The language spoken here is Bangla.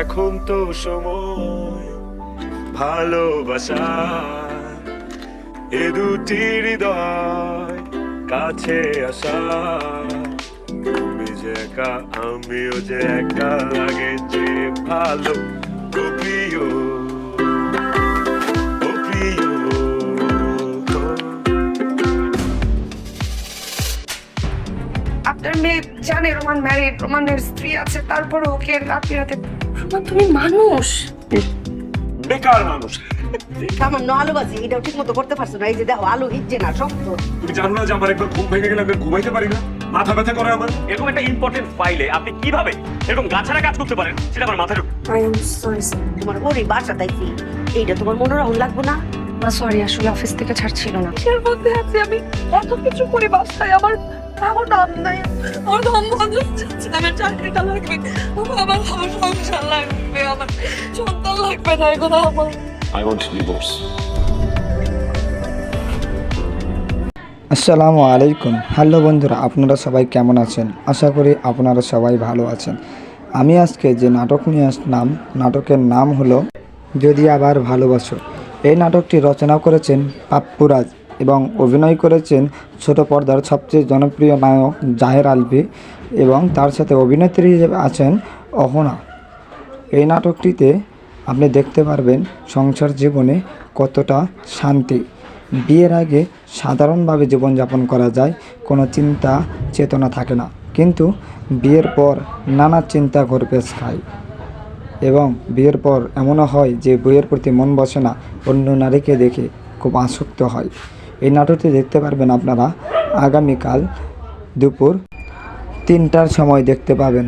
এখন তো সময় ভালোবাসা, এ দুটি হৃদয় কাছে আসা। তুমি যে একা আমিও যে একা, লাগে যে ভালো ও প্রিয়, ও প্রিয়। আপনার মেয়ে জানে রোমান ম্যারিড, রোমানের স্ত্রী আছে, তারপর ওকে রাতে রাতে। রোমান তুমি মানুষ, বেকার মানুষ। সামান্য আলুবাজি এটাও ঠিক মতো করতে পারছো না। এই যে দেখো আলু হিচ্ছে না, শক্ত। তুমি জানো না যে আমার একবার ঘুম ভেঙে গেলে আমি ঘুমাইতে পারি না, মাথা ব্যথা করে আমার। এরকম একটা ইম্পর্টেন্ট ফাইলে আপনি কিভাবে এরকম গাছাড়া কাজ করতে পারেন সেটা আমার মাথায় আই এম সরি স্যার। তোমার ওরই বাসা তাইছি, এইটা তোমার মনে রাখুন লাগবো না। না সরি, আসলে অফিস থেকে ছাড়ছিল না। কিসের মধ্যে আছি আমি? এত কিছু করে বাসায় আমার আমার দাম নাই, আমার দাম বন্ধ হচ্ছে। আমার চাকরিটা লাগবে, আমার সংসার লাগবে, আমার সন্তান লাগবে না, এগুলো আমার। I want divorce. আসসালামু আলাইকুম। হ্যালো বন্ধুরা, আপনারা সবাই কেমন আছেন? আশা করি আপনারা সবাই ভালো আছেন। আমি আজকে যে নাটক নিয়ে আসলাম, নাটকের নাম হলো যদি আবার ভালোবাসো। এই নাটকটি রচনা করেছেন পাপ্পুরাজ এবং অভিনয় করেছেন ছোট পর্দার সবচেয়ে জনপ্রিয় নায়ক জাহের আলভী এবং তার সাথে অভিনেত্রী হিসেবে আছেন অহনা। এই নাটকটিতে আপনি দেখতে পারবেন সংসার জীবনে কতটা শান্তি। বিয়ের আগে সাধারণভাবে জীবনযাপন করা যায়, কোনো চিন্তা চেতনা থাকে না, কিন্তু বিয়ের পর নানা চিন্তা ঘুরপেশ খায় এবং বিয়ের পর এমনও হয় যে বইয়ের প্রতি মন বসে না, অন্য নারীকে দেখে খুব আসক্ত হয়। এই নাটকটি দেখতে পারবেন আপনারা আগামীকাল দুপুর 3টার সময় দেখতে পাবেন।